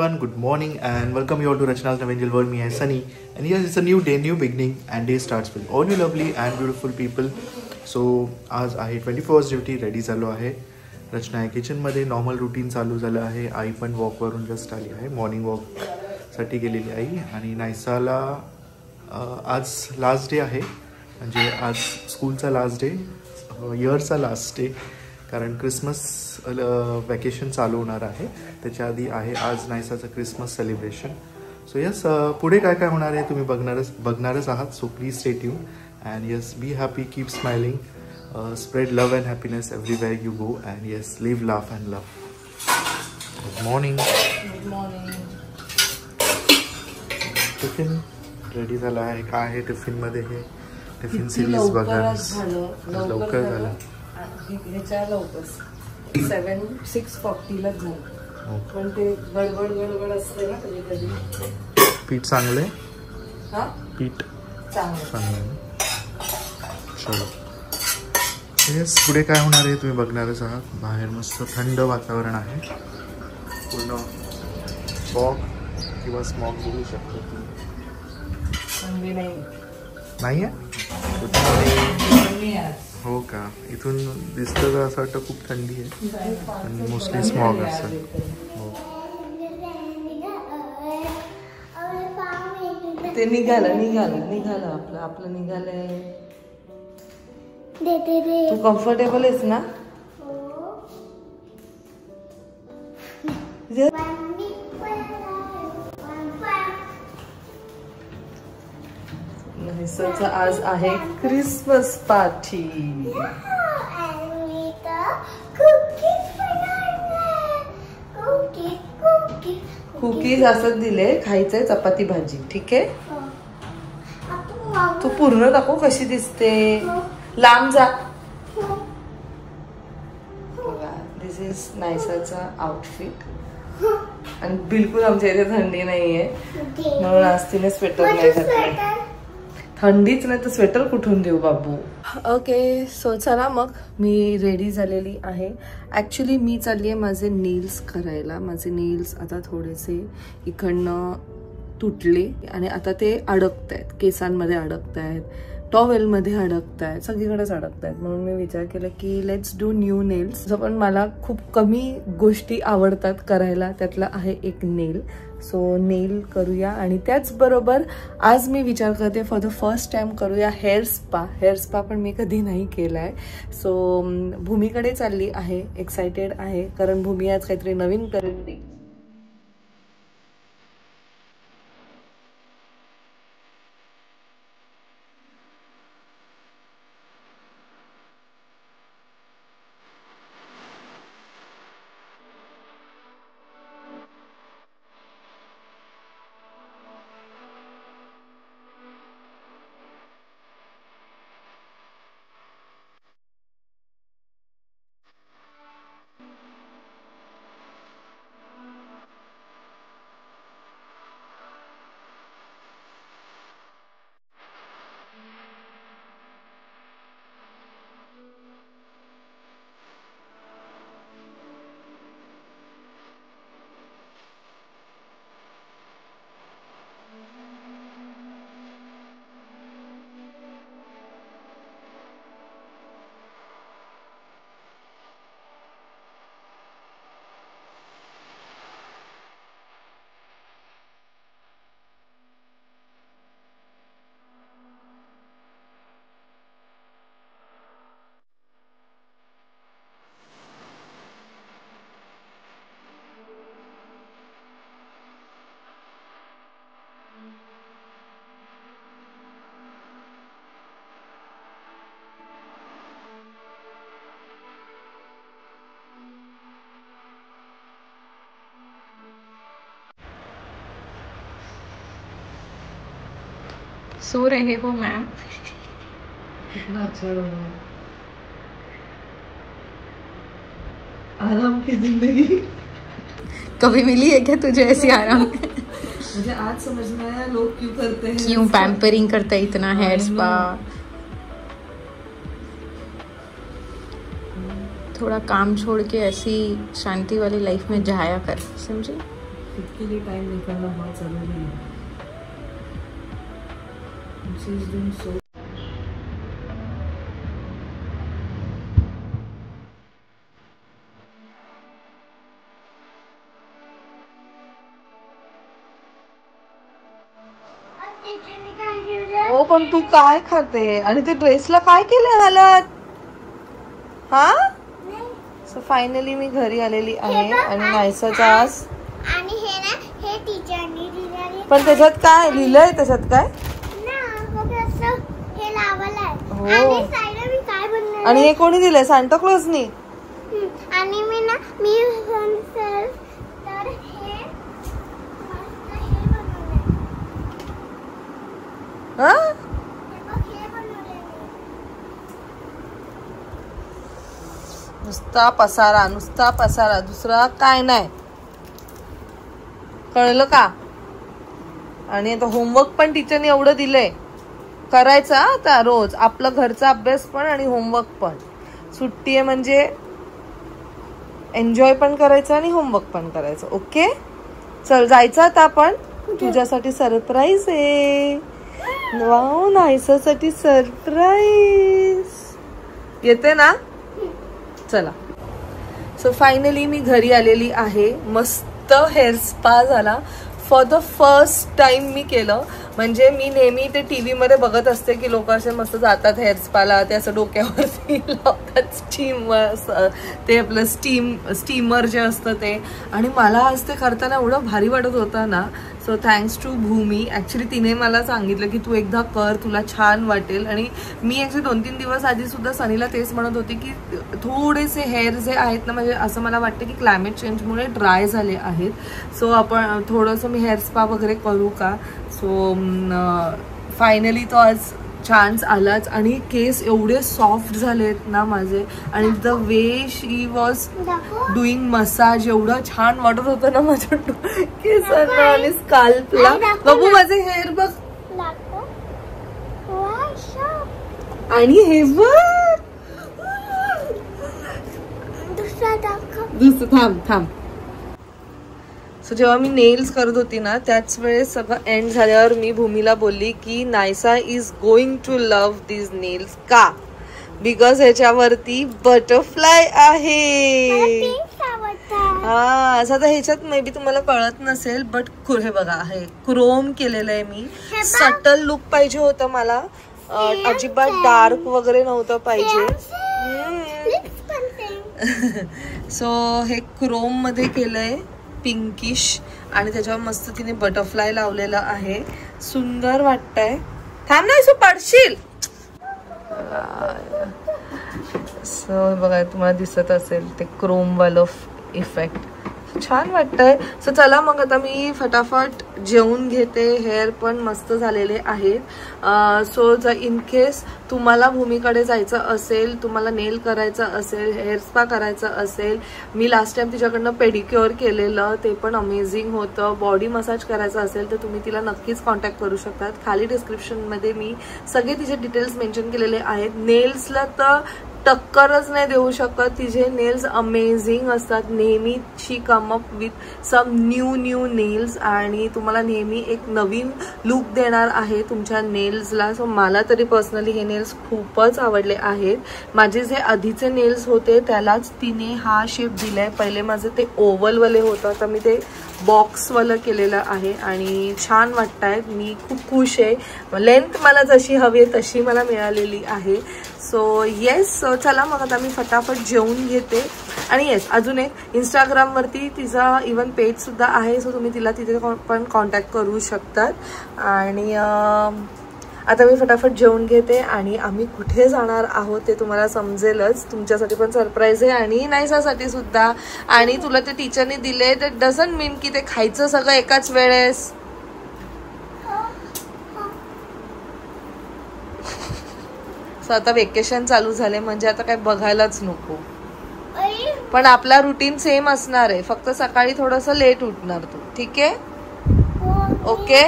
everyone, good morning and welcome you all to Rachna's Navangel World. Me is Sunny and yes, it's a new day, new beginning and day starts with all you lovely and beautiful people. So आज आहे 21st duty ready झालो आहे. रचना आहे किचनमध्ये, normal routine चालू झालं आहे. आई पण वॉकवरून जस्ट आली आहे, मॉर्निंग वॉकसाठी गेलेली आई. आणि नायसाला आज लास्ट डे आहे, म्हणजे आज स्कूलचा लास्ट डे, इयरचा लास्ट डे, कारण क्रिसमस वॅकेशन चालू होणार आहे. त्याच्या आधी आहे आज नायसाचं क्रिसमस सेलिब्रेशन. सो यस, पुढे काय काय होणार आहे तुम्ही बघणारच आहात. So please stay tune and yes, be happy, keep smiling, spread love and happiness everywhere you go and yes, live laugh and love. Good morning. Good morning. Tiffin ready झाला आहे. काय आहे टिफिनमध्ये? हे टिफिन सिरीज बघा. लवकर झालं. ह्याच्या लवकर 6:40 ला झालं, पण ते गडबड असते ना कधी कधी. पीठ चांगले? हा, पीठ चांगलं. चलो येस, पुढे काय होणार आहे तुम्ही बघणारच आहात. बाहेर मस्त थंड वातावरण आहे, पूर्ण फॉग किंवा स्मॉग बघू शकतो तुम्ही. नाही आहे? हो का? इथून दिसतं तर असं वाटतं खूप थंडी आहे, आणि मोस्टली स्मॉग असतं. हो, ते निघालं आपलं निघालंय. तू कम्फर्टेबल आहेस ना? आज आहे क्रिसमस पार्टी. कुकीज असं दिले, खायचंय चपाती भाजी. ठीक आहे, तू पूर्ण दाखव कशी दिसते. लांब जा. दिस इज नायसाचा आउटफिट, आणि बिलकुल आमच्या इथे थंडी नाहीये, म्हणून आज तिने स्वेटर नाही घातलं. थंडीच नाही तर स्वेटर कुठून देऊ बाबू. ओके, सो चला मग मी रेडी झालेली आहे. ॲक्च्युली मी चालली आहे माझे नेल्स करायला. माझे नेल्स आता थोडेसे इकडनं तुटले आणि आता ते अडकत आहेत, केसांमध्ये अडकत आहेत, टॉवेलमध्ये अडकत आहेत, सगळीकडेच अडकत आहेत. म्हणून मी विचार केला की लेट्स डू न्यू नेल्स. पण मला खूप कमी गोष्टी आवडतात करायला, त्यातला आहे एक नेल. सो नेल करूया. आणि त्याचबरोबर आज मी विचार करते फॉर द फर्स्ट टाइम करूया हेअर स्पा पण मी कधी नाही केला आहे. सो भूमीकडे चालली आहे, एक्सायटेड आहे, कारण भूमी आज काहीतरी नवीन करेल. सो रहे हो मैम? कितना अच्छा लग रहा है. आराम की जिंदगी कभी मिली है क्या तुझे ऐसी आराम? मुझे आज समझ में आया लोग क्यों करते हैं, क्यों पैम्परिंग करते हैं इतना हेयर स्पा. थोड़ा काम छोड़ के ऐसी शांति वाली लाइफ में जाया कर, समझे? खुद के लिए टाइम निकालना बहुत जरूरी है. She is doing so. हो पण तू काय खाते आणि ते ड्रेसला काय केलं हालत हा. सो फायनली मी घरी आलेली आहे आणि नायसाचा आज आणि हे ना हे टीचरनी दिलेली. पण त्याच्यात काय लिहिलंय त्याच्यात काय ना बघ असं हे लावलंय. हो. आणि साईडला मी काय बनवलंय आणि हे कोणी दिलंय सांता क्लॉजनी. आणि मी तर हे मस्त हे बनवलंय. हा हे बघ हे बनवलंय मी. नुसता पसारा दुसरा काय नाही कळलं का. आणि आता होमवर्क पण टीचरने एवढं दिलंय करायचा आता रोज आपला घरचा अभ्यास पण आणि होमवर्क पण. सुट्टी आहे म्हणजे एन्जॉय पण करायचं आणि होमवर्क पण करायचं. ओके चल जायचं आता आपण. तुझ्यासाठी सरप्राईज आहे. वाव नायसासाठी सरप्राईज येते ना. चला सो फायनली मी घरी आलेली आहे. मस्त हेअर स्पा झाला. फॉर द फर्स्ट टाइम मी केलं. म्हणजे मी नेहमी ते टीव्ही मध्ये बघत असते की लोक असे मस्त जातात हेअर स्पाला. ते असं डोक्यावरती लावतात स्टीम ते आपलं स्टीमर जे असतं ते. आणि मला आज ते करताना एवढं भारी वाटत होतं ना. So thanks to Bhumi. Actually तिने मला सांगितलं की तू एकदा कर तुला छान वाटेल. आणि मी ॲक्च्युली 2-3 दिवस आधी सुद्धा सनीला तेच म्हणत होते की थोडेसे हेअर जे आहेत ना म्हणजे असं मला वाटतं की क्लायमेट चेंजमुळे ड्राय झाले आहेत. सो आपण थोडंसं मी हेअर स्पा वगैरे करू का. सो फायनली तो आज चान्स आलाच. आणि केस एवढे सॉफ्ट झालेत ना माझे. आणि the way she was doing massage एवढं छान वाटत होतं ना माझ्या केसांना आणि स्काल्पला. बाबू माझे हेअर बघ. आणि हे बघ दुसरं थांब. सो जेव्हा मी नेल्स करत होती ना त्याच वेळेस सगळं एंड झाल्यावर मी भूमीला बोलली की Naisa is going to love these nails. का बिकॉज ह्याच्यावरती बटरफ्लाय आहे. हा असं तर ह्याच्यात मे बी तुम्हाला कळत नसेल बट हे बघा हे क्रोम केलेलं आहे मी. सटल लुक पाहिजे होतं मला. अजिबात डार्क वगैरे नव्हतं पाहिजे. सो हे क्रोम मध्ये केलंय पिंकिश. आणि त्याच्यावर मस्त तिने बटरफ्लाय लावलेला आहे. सुंदर वाटतंय. थांब नाही सो पडशील. सो बघा तुम्हाला दिसत असेल ते क्रोम वालं इफेक्ट छान वाटतंय. सो चला मग आता मी फटाफट जेवून घेते. हेअर पण मस्त झालेले आहेत. सो जर इन केस तुम्हाला भूमीकडे जायचं असेल, तुम्हाला नेल करायचं असेल, हेअर स्पा करायचं असेल, मी लास्ट टाइम तिच्याकडनं पेडिक्युअर केलेलं ते पण अमेझिंग होतं. बॉडी मसाज करायचं असेल तर तुम्ही तिला नक्कीच कॉन्टॅक्ट करू शकतात. खाली डिस्क्रिप्शनमध्ये मी सगळे तिचे डिटेल्स मेन्शन केलेले आहेत. नेल्सला तर टक्करच नाही देऊ शकत. तिचे नेल्स अमेझिंग असतात. नेहमी she come up with some new nails आणि तुम्हाला नेहमी एक नवीन लुक देणार आहे तुमच्या नेल्सला. सो मला तरी पर्सनली हे नेल्स खूपच आवडले आहेत. माझे जे आधीचे नेल्स होते त्यालाच तिने हा शेप दिलाय. पहिले माझं ते ओव्हलवाले होतं, आता मी ते बॉक्सवालं केलेलं आहे आणि छान वाटतंय. मी खूप खुश आहे. लेंथ मला जशी हवी आहे तशी मला मिळालेली आहे. सो येस चला मग आता मी फटाफट जेवून घेते. आणि येस अजून एक इंस्टाग्रामवरती तिचा इवन पेज सुद्धा आहे. सो तुम्ही तिला तिथे पण कॉन्टॅक्ट करू शकतात. आणि आता मी फटाफट जेवून घेते आणि आम्ही कुठे जाणार आहोत ते तुम्हाला समजेलच. तुमच्यासाठी पण सरप्राईज आहे आणि नायसासाठी सुद्धा. आणि तुला ते टीचरने दिले ते डझंट मीन की ते खायचं सगळं एकाच वेळेस. सो आता वेकेशन चालू झाले म्हणजे आता काय बघायलाच नको. पण आपला रुटीन सेम असणार आहे, फक्त सकाळी थोडस लेट उठणार तू. ठीक आहे ओके.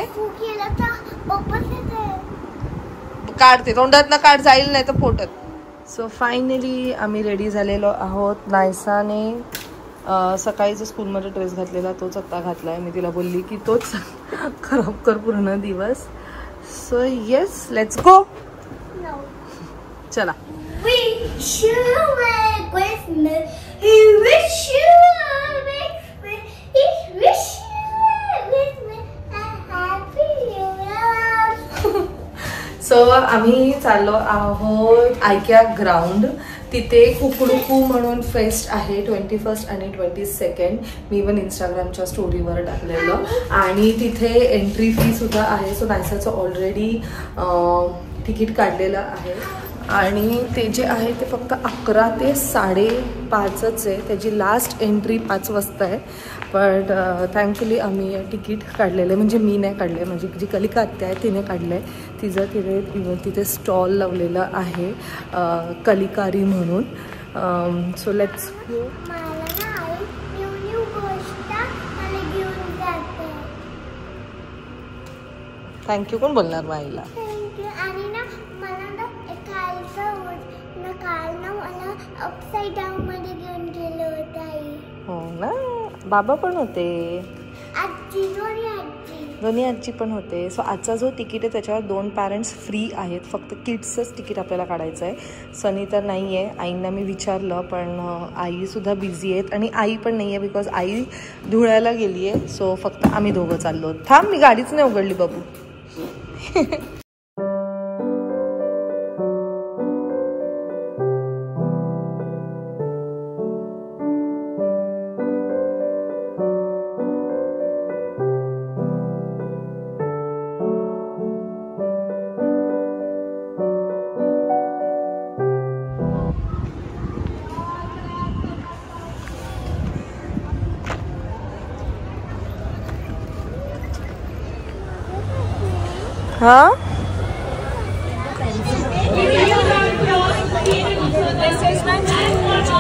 काढते तोंडात ना काढ जाईल नाही तर पोटात. सो फायनली आम्ही रेडी झालेलो आहोत. नायसाने सकाळी जो स्कूलमध्ये ड्रेस घातलेला तोच आत्ता घातला आहे. मी तिला बोलली की तोच खराब कर पूर्ण दिवस. So yes, let's go. चला. Wish you Merry Christmas. We wish you Merry Christmas. We wish you Christmas and Happy New Year. So आम्ही चाललो आहोत आयकिया ग्राउंड. तिथे कुकडुकू म्हणून फेस्ट आहे 21 आणि 22. मी पण इंस्टाग्रामच्या स्टोरीवर टाकलेलं. आणि तिथे एंट्री फी सुद्धा आहे. सो नायसाचं ऑलरेडी तिकीट काढलेलं आहे आणि ते जे आहे ते फक्त 11 ते 5:30च आहे. त्याची लास्ट एंट्री 5 वाजता आहे. बट थँकफुली आम्ही तिकीट काढलेलं आहे. म्हणजे मी नाही काढलं आहे, म्हणजे जी कलिका आत्या आहे तिने काढलं आहे. तिथे स्टॉल लावलेला आहे कलिकारी म्हणून. So let's go. मला ना आई न्यू गोष्ट मला घेऊन जाते. थँक्यू कोण बोलणार माईला? थँक्यू. आणि ना मला ना काल ना मला अपसाईड डाऊन मध्ये घेऊन गेलं होतं आई. हो ना, बाबा पण होते, आजी दोन्ही आजी पण होते. सो आजचा जो तिकीट आहे त्याच्यावर 2 पॅरेंट्स फ्री आहेत. फक्त किड्सचंच तिकीट आपल्याला काढायचं आहे. सनी तर नाही आहे. आईंना मी विचारलं पण आईसुद्धा बिझी आहेत आणि आई पण नाही आहे बिकॉज आई धुळ्याला गेली आहे. सो फक्त आम्ही दोघं चाललो. थांब, मी गाडीच नाही उघडली बाबू. हाँ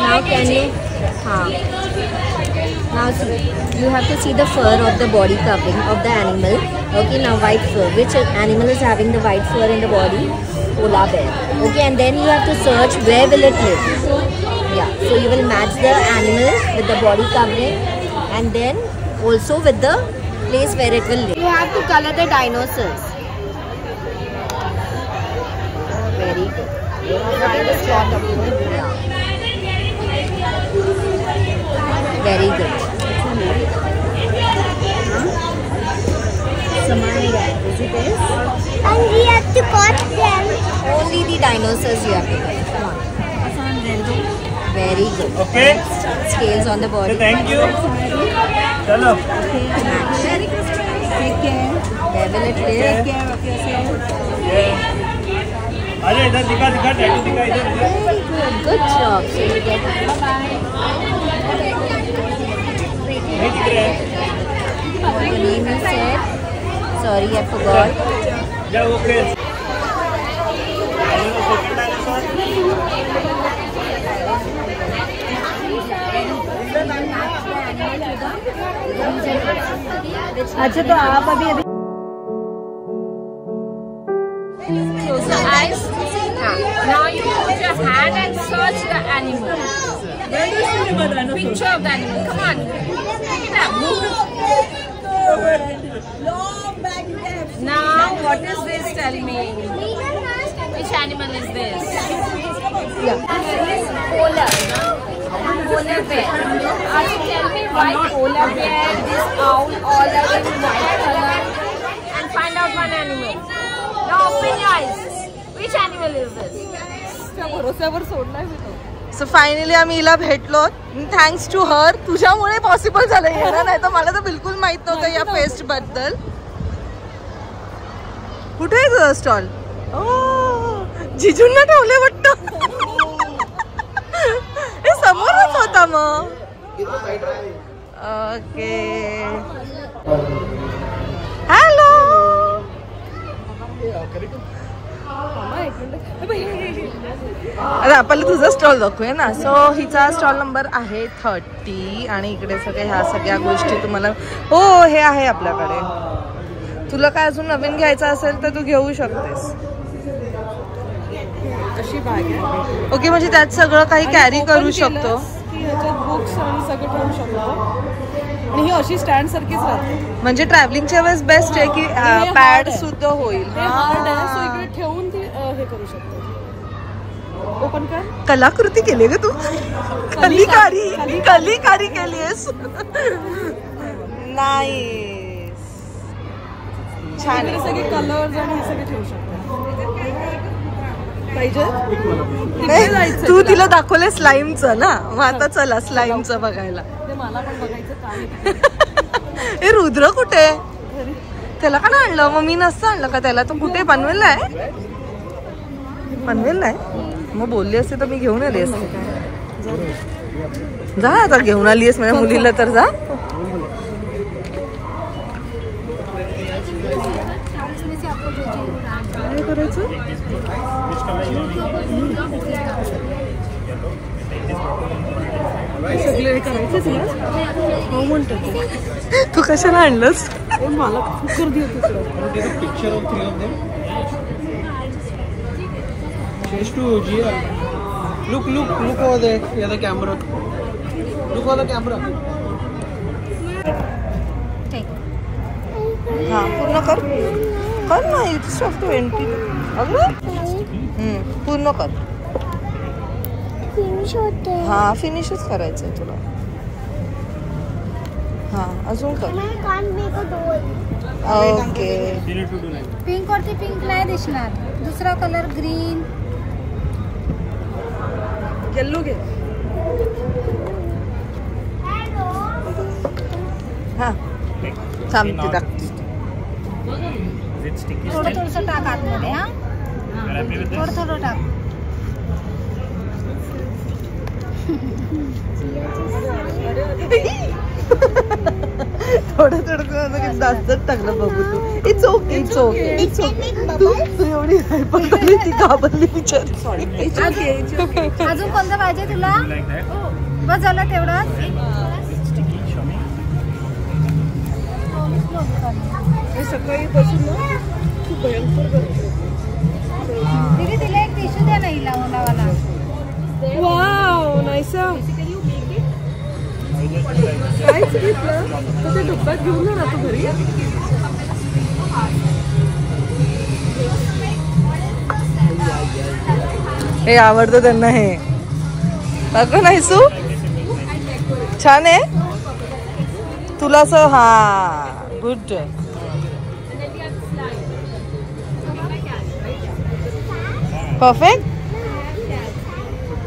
Now can you? Now see, you have to see the fur of the body covering of the animal. Okay, now white fur. Which animal is having the white fur in the body? Polar bear. Okay, and then you have to search where will it live. Yeah, so you will match the animal with the body covering and then also with the place where it will live. You have to color the dinosaurs. Very good. You have to find a slot of it. Yeah. Very good. Samaya, is it this? and we have to cut them. Only the dinosaurs you have to cut. Come on. Very good. Okay. Scales on the body. Thank you. Chalo. Match. Take care. Where will it live? Take care of yourself. Yeah. अरे इधर दिखा tattoo दिखा इधर. Very good. Good job. So you get it. Bye-bye. नहीं दिख रहा है. What the name you said? Sorry, I forgot. जा ओके. अच्छा तो आप अभी Close your eyes. Now you put your hand and search the animal. Picture of the animal. Come on. Pick it up. Now what is this? Tell me. Which animal is this? This is polar. Polar bear. Tell me why polar bear, this owl, all are in white color, and find out one animal. Now open your eyes. Which animal is this? So finally आम्ही हिला भेटलो. Thanks to her. तुझ्यामुळे possible झालं येणं, नाही तर मला तर बिलकुल माहित नव्हतं या फेस्ट बद्दल. कुठे आहे तुझा स्टॉल? जिजूंना ठेवले वाटतं. हे समोरच होता मग. ओके. हॅलो. अरे आपण तुझा स्टॉल दाखवूया ना. सो हिचा स्टॉल नंबर आहे 30 आणि इकडे सगळे ह्या सगळ्या गोष्टी तुम्हाला. हो हे आहे आपल्याकडे. तुला काय अजून नवीन घ्यायचं असेल तर तू घेऊ शकतेस. ओके, म्हणजे त्यात सगळं काही कॅरी करू शकतो. की ह्याच्यात बुक्स आणि सगळं ठेवू शकतो आणि ही अशी स्टँड सारखीच राहते. म्हणजे ट्रॅव्हलिंगच्या वेळेस बेस्ट आहे की पॅड सुद्धा होईल. हे हार्ड आहे सो इकडे ठेवून ती हे करू शकतो. ओपन कर. कलाकृती केली ग तू. कलिकारी केलीस. नाईस. छान आहे. सगळे कलर्स आणि हे सगळे ठेवू शकतो. तू तिला दाखवलं स्लाईमचं ना, मग आता चला स्लाईमचं बघायला. मला पण बघायचं काय. हे रुद्र कुठे? त्याला का नाही आणलं? मग मी नसतं आणलं का त्याला? तो कुठे? पनवेलला आहे. पनवेलला आहे. मग बोलली असते तर मी घेऊन आली असते. जा आता, घेऊन आली आहेस माझ्या मुलीला तर जा. काय करायचं? सगळे करायचे तुला. हो म्हणतो तू कशाला आणलंस? मला cooker they picture of 3 of them. Chase to Gia. Look over there. Yeah, the camera. Look over the camera. हाँ पूर्ण कर ना. It's of 20. अगं पूर्ण कर. फिनिश होते. हाँ फिनिशच करायचंय तुला. हाँ अजून कर. ओके. पिंक वरती पिंक नाही दिसणार. दुसरा कलर ग्रीन. येल्लो घे. हाँ थांबते टाकते. थोडं टाक आतमध्ये. हा थोडं टाक. थोडं जास्तच टाकलं बघू तू. It's okay. तू एवढी पण ती घाबरली बिचारी. अजून कोणतं पाहिजे तुला? बस झालं तेवढं. सकाळी बसून ना खूप भयंकर करतो. तिला एक टिश्यू द्या नाही लावाला. Wow nice. काहीच घेतलं तर ते डब्यात घेऊन राहतो घरी. हे आवडतं त्यांना. हे अगं नाही सू छान आहे तुला असं. हा गुड. परफेक्ट.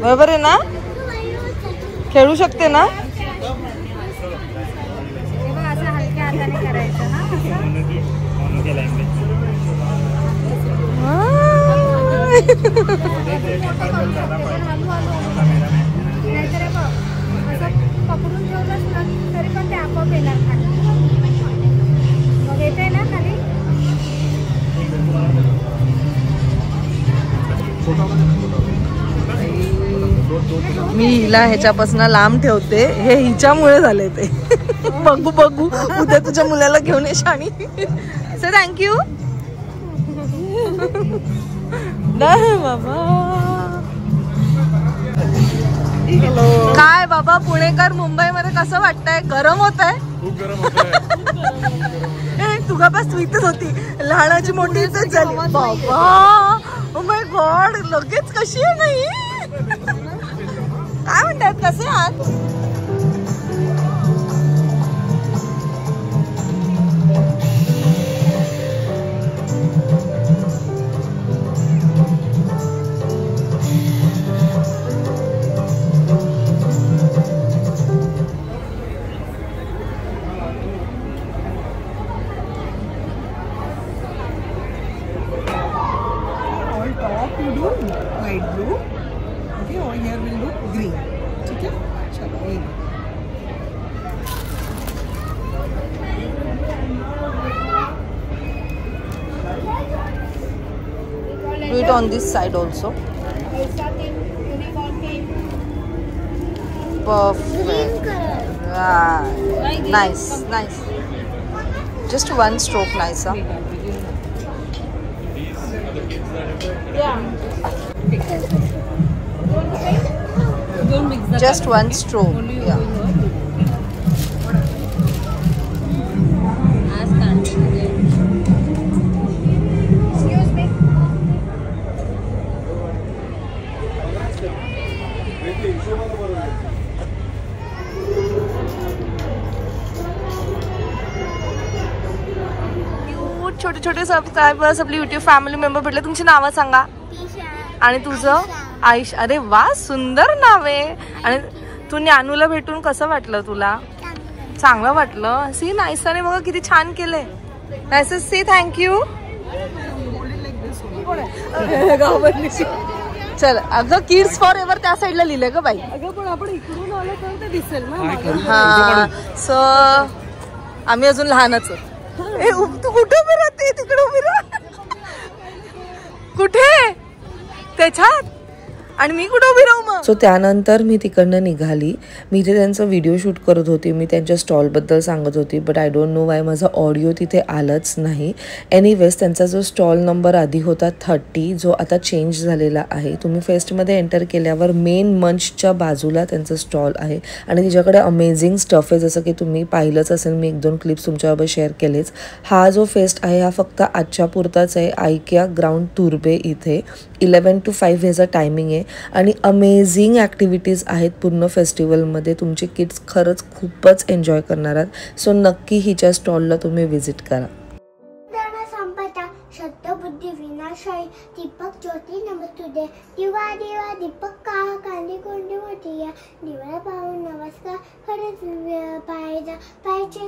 बरोबर आहे ना? खेळू शकते ना? असं हलक्या हाताने करायचं ना. नाहीतर असं पकडून ठेवलंच ना तरी पण ते आपोआप येणार खाली. मग येते ना खाली. मी हिला ह्याच्यापासून लांब ठेवते. हे हिच्यामुळे झाले ते. बघू उद्या तुझ्या मुलाला घेऊन ये शाणी. Sir thank you. बाबा काय बाबा पुणेकर मुंबईमध्ये कसं वाटतंय? गरम होत आहे. तुझा पास स्वीटच होती. लहानाची मोठी झाली बाबा. ओ माय गॉड लगेच कशी आहे नाही. काय म्हणतात कसे आहात? Light blue. ओके और हियर विल लुक ग्रीन. ठीक है चलो ये Do it on this side also. Perfect. Right. Nice. Just one stroke, nice. Huh? just one straw. Yeah. छोटे छोटे सबस्क्रायबर्स आपली युट्यूब फॅमिली मेंबर भेटले. तुमची नावं सांगा. आणि तुझं? आयुष. अरे वा, सुंदर नाव आहे. आणि तू ज्ञानूला भेटून कसं वाटलं तुला? चांगलं वाटलं. सी नायसाने बघा किती छान केलंय. Naisa see thank you. चल अगं किड्स फॉर एव्हर त्या साईडला लिहिलंय ग बाई. अगं पण आपण इकडून आलो तर ते दिसेल ना. हा सो आम्ही अजून लहानच आहोत. तू कुठे उभी राहते? तिकडे उभी राह. कुठे? त्याच्यात. आणि मी कुठे उभी राहू मग? सो त्यानंतर मी तिकडनं निघाली. मी ते त्यांचा व्हिडिओ शूट करत होती. मी त्यांच्या स्टॉलबद्दल सांगत होती. But I don't know Y माझा ऑडिओ तिथे आलंच नाही. एनिवेज त्यांचा जो स्टॉल नंबर आधी होता 30 जो आता चेंज झालेला आहे. तुम्ही फेस्टमध्ये एंटर केल्यावर मेन मंचच्या बाजूला त्यांचा स्टॉल आहे. आणि तिच्याकडे अमेझिंग स्टफ आहे. जसं की तुम्ही पाहिलंच असेल. मी 1-2 क्लिप्स तुमच्याबरोबर शेअर केलेच. हा जो फेस्ट आहे हा फक्त आजच्या पुरताच आहे. आयकिया ग्राउंड तुर्बे इथे 11 to 5 ह्याचा टायमिंग आहे. आणि अमेझिंग ॲक्टिव्हिटीज आहेत पूर्ण फेस्टिवलमध्ये. तुमचे किड्स खरंच खूपच एन्जॉय करणार आहेत. सो नक्की हिच्या स्टॉलला तुम्ही व्हिजिट करा. संपता शब्दबुद्धी विनाशाई दीपक ज्योती नमस्तुदे दिवा दिवा दीपक का कांदी कोंडी मोठी दिवाळा पाहून नमस्कार खरंच पाहिजे पाहिजे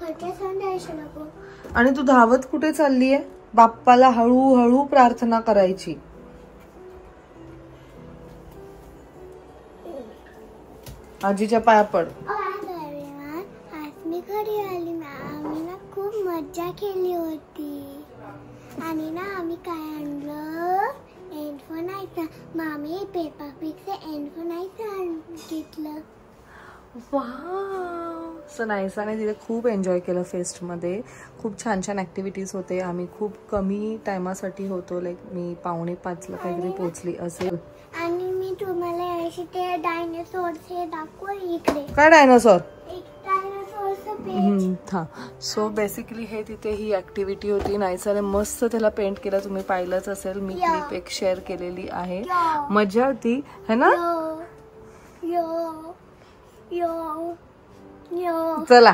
हरच्या संदेश नको. आणि तू धावत कुठे चालली आहे? बाप्पाला हळूहळू प्रार्थना करायची. आजीच्या पाया पड. आज मी घरी आली ना. आम्ही ना खूप मज्जा केली होती. आणि ना आम्ही काय आणलं? एंडफोन आयचा. मामी पेपा पिगचं एंडफोन आयचं घेतलं. वाव. सो नायसाने तिथे खूप एन्जॉय केलं फेस्टमध्ये. खूप छान छान ॲक्टिव्हिटीज होते. आम्ही खूप कमी टायमासाठी होतो. लाईक मी 4:45 काहीतरी पोहोचली असेल. आणि मी तुम्हाला अशी ते डायनासोर्स हे दाखव इकडे. काय डायनासोर? एक डायनासोरचं पेज. हा सो बेसिकली हे तिथे ही ॲक्टिव्हिटी होती. नायसाने मस्त त्याला पेंट केलं. तुम्ही पाहिलंच असेल. मी क्लिप एक शेअर केलेली आहे. मजा होती है ना. चला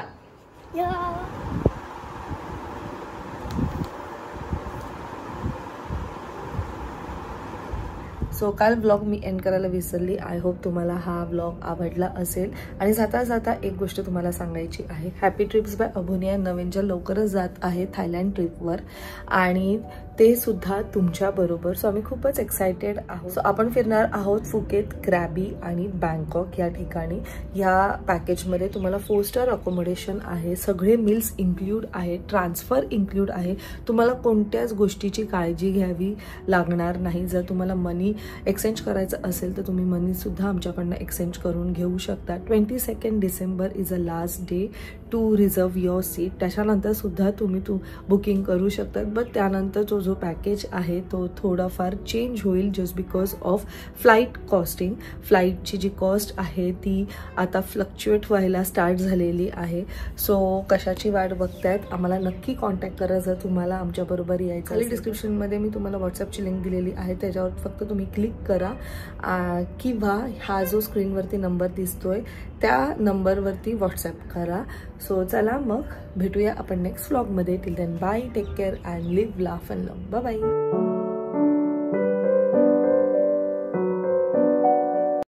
सो काल ब्लॉग मी एंड करायला विसरली. आय होप तुम्हाला हा ब्लॉग आवडला असेल. आणि जाता जाता एक गोष्ट तुम्हाला सांगायची आहे. हॅपी ट्रिप्स बाय अभुनिया नवीन ज्या लवकरच जात आहे थायलंड ट्रिपवर. आणि ते सुद्धा तुमच्याबरोबर. सो आम्ही खूपच एक्सायटेड आहोत. सो आपण फिरणार आहोत फुकेत, क्रॅबी आणि बँकॉक या ठिकाणी. या पॅकेजमध्ये तुम्हाला 4 स्टार अकोमोडेशन आहे. सगळे मील्स इन्क्लूड आहे. ट्रान्सफर इन्क्लूड आहे. तुम्हाला कोणत्याच गोष्टीची काळजी घ्यावी लागणार नाही. जर तुम्हाला मनी एक्सचेंज करायचं असेल तर तुम्ही मनीसुद्धा आमच्याकडनं एक्सचेंज करून घेऊ शकता. 22 December is a last day to reserve your seat. त्याच्यानंतर सुद्धा तुम्ही बुकिंग करू शकतात. बट त्यानंतर जो पॅकेज आहे तो थोडाफार चेंज होईल just because of flight costing. फ्लाईटची जी कॉस्ट आहे ती आता फ्लक्च्युएट व्हायला स्टार्ट झालेली आहे. सो कशाची वाट बघतायत आम्हाला नक्की कॉन्टॅक्ट करा जर तुम्हाला आमच्याबरोबर यायचं असेल. डिस्क्रिप्शनमध्ये मी तुम्हाला व्हॉट्सअपची लिंक दिलेली आहे. त्याच्यावर फक्त तुम्ही क्लिक करा किंवा हा जो स्क्रीनवरती नंबर दिसतोय त्या नंबरवरती व्हॉट्सअप करा. सो चला मग भेटूया आपण नेक्स्ट व्लॉगमध्ये. Till then bye, take care and live, laugh and love. Bye bye.